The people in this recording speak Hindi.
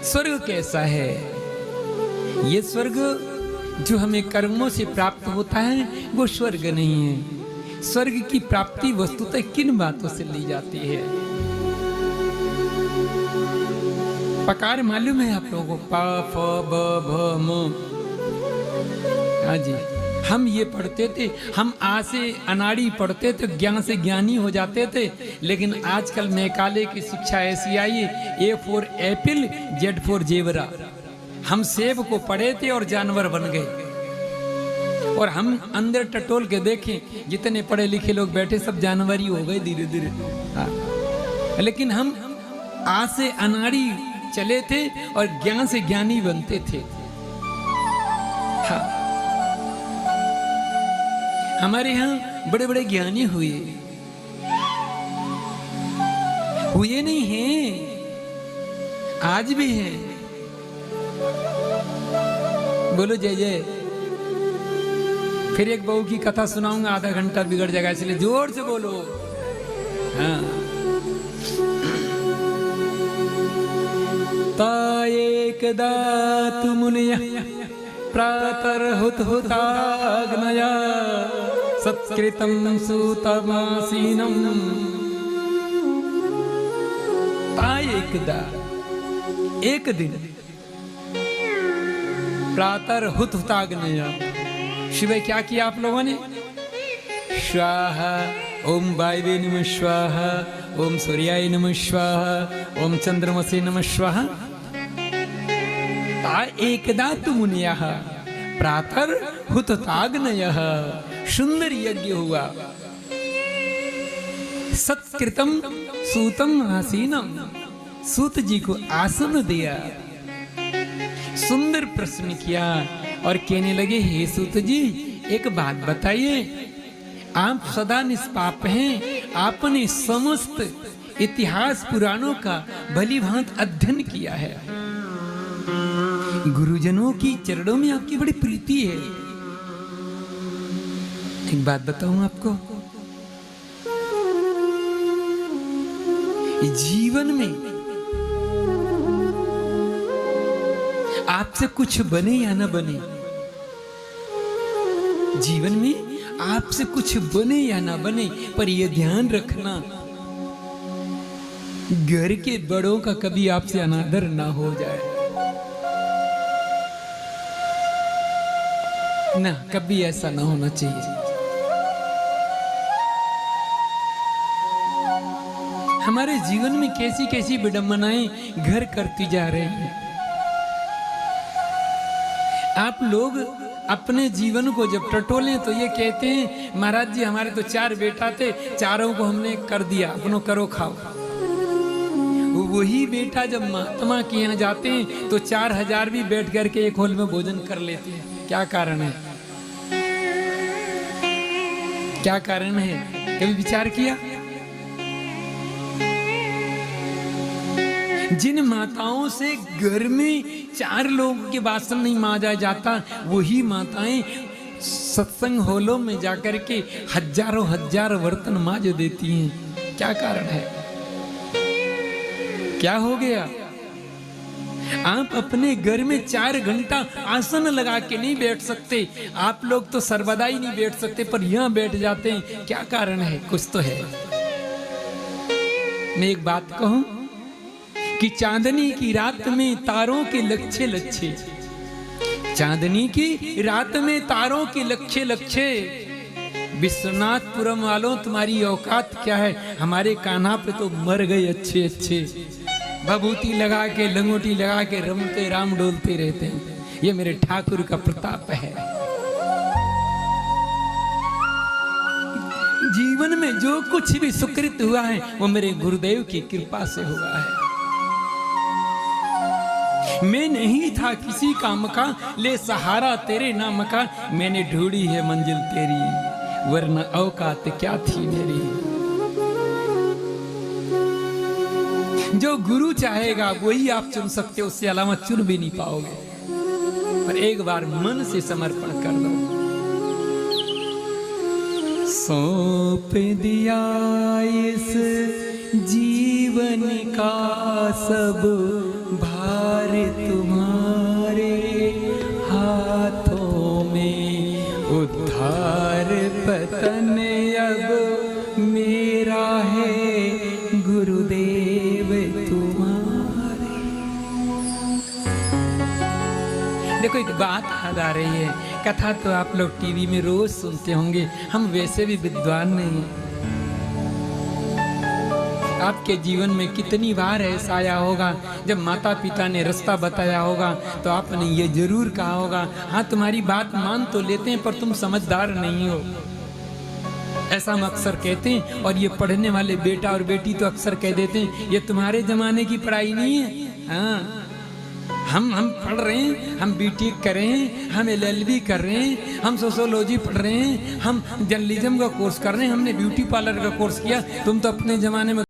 स्वर्ग कैसा है? ये स्वर्ग जो हमें कर्मों से प्राप्त होता है वो स्वर्ग नहीं है। स्वर्ग की प्राप्ति वस्तुतः किन बातों से ली जाती है? पकार मालूम है आप लोगों को? प फ ब भ म। हाँ जी, हम ये पढ़ते थे, हम आ से अनाड़ी पढ़ते थे, ज्ञान से ज्ञानी हो जाते थे। लेकिन आजकल मैकाले की शिक्षा ऐसी आई है, A for Apple, Z for Jewra. हम सेब को पढ़े थे और जानवर बन गए। और हम अंदर टटोल के देखें, जितने पढ़े लिखे लोग बैठे सब जानवर ही हो गए धीरे धीरे। हाँ। लेकिन हम आ से अनाड़ी चले थे और ज्ञान से ज्ञानी बनते थे। हाँ। हमारे यहाँ बड़े बड़े ज्ञानी हुए नहीं हैं, आज भी हैं। बोलो जय जय। फिर एक बहू की कथा सुनाऊंगा, आधा घंटा बिगड़ जाएगा, इसलिए जोर से बोलो। हाँ। ता एकदा तु मुनयः प्रातर्हुताग्नया सत्कृतं सूतमासीनं। ता एकदा, एक दिन, प्रातर्हुताग्नया, सुबह क्या किया आप लोगों ने? स्वाहा, ओम वायवे नमः स्वाहा, ओम सूर्याय नमः स्वाहा, ओम चंद्रमसे नमः स्वाहा। ता एकदा तु मुनयः प्रातर्हुताग्नयः, सुंदर यज्ञ हुआ। सत्कृतं सूतम आसीनम, सूत जी को आसन दिया, सुंदर प्रश्न किया और कहने लगे, हे सूत जी एक बात बताइए, आप सदा निष्पाप हैं, आपने समस्त इतिहास पुराणों का भलीभांत अध्ययन किया है, गुरुजनों की चरणों में आपकी बड़ी प्रीति है। एक बात बताऊं आपको, जीवन में आपसे कुछ बने या न बने, जीवन में आपसे कुछ बने या ना बने, पर यह ध्यान रखना, घर के बड़ों का कभी आपसे अनादर ना हो जाए ना, कभी ऐसा ना होना चाहिए। हमारे जीवन में कैसी कैसी विडंबनाएं घर करती जा रही हैं। आप लोग अपने जीवन को जब टटोलें तो ये कहते हैं, महाराज जी हमारे तो 4 बेटा थे, चारों को हमने कर दिया, अपनों करो खाओ। वही बेटा जब महात्मा के यहाँ जाते हैं तो 4000 भी बैठ करके एक हॉल में भोजन कर लेते हैं। क्या कारण है? क्या कारण है? कभी विचार किया? जिन माताओं से घर में 4 लोगों के बासन नहीं मांजा जाता, वही माताएं सत्संग हॉलों में जाकर के हजारों बर्तन मांज देती हैं। क्या कारण है? क्या हो गया? आप अपने घर में 4 घंटा आसन लगा के नहीं बैठ सकते, आप लोग तो सर्वदा ही नहीं बैठ सकते, पर यहां बैठ जाते हैं। क्या कारण है? कुछ तो है। मैं एक बात कहूं कि चांदनी की रात में तारों के लच्छे लच्छे, चांदनी की रात में तारों के लच्छे लच्छे, विश्वनाथपुरम वालों तुम्हारी औकात क्या है? हमारे कान्हा पे तो मर गए अच्छे अच्छे, भभूति लगा के लंगोटी लगा के रमते राम डोलते रहते हैं। ये मेरे ठाकुर का प्रताप है। जीवन में जो कुछ भी सुकृत हुआ है वो मेरे गुरुदेव की कृपा से हुआ है। मैं नहीं था किसी काम का, ले सहारा तेरे नाम का, मैंने ढूंढी है मंजिल तेरी, वरना औकात क्या थी मेरी। जो गुरु चाहेगा वही आप चुन सकते हो, उससे अलावा चुन भी नहीं पाओगे। पर एक बार मन से समर्पण कर दो। सौंप दिया इस जीवन का सब भार तुम्हारे हाथों में, उद्धार पतन अब मेरा है गुरुदेव तुम्हारे। देखो एक बात याद आ रही है, कथा तो आप लोग टीवी में रोज सुनते होंगे, हम वैसे भी विद्वान नहीं हैं। आपके जीवन में कितनी बार ऐसा आया होगा जब माता पिता ने रास्ता बताया होगा तो आपने ये जरूर कहा होगा, हाँ तुम्हारी बात मान तो लेते हैं पर तुम समझदार नहीं हो। ऐसा हम अक्सर कहते हैं, और ये पढ़ने वाले बेटा और बेटी तो अक्सर कह देते हैं ये तुम्हारे जमाने की पढ़ाई नहीं है। हाँ हम पढ़ रहे हैं, हम बीटेक कर रहे हैं, हम एलएलबी कर रहे हैं, हम सोशियोलॉजी पढ़ रहे हैं, हम जर्नलिज्म का कोर्स कर रहे हैं, हमने ब्यूटी पार्लर का कोर्स किया। तुम तो अपने जमाने में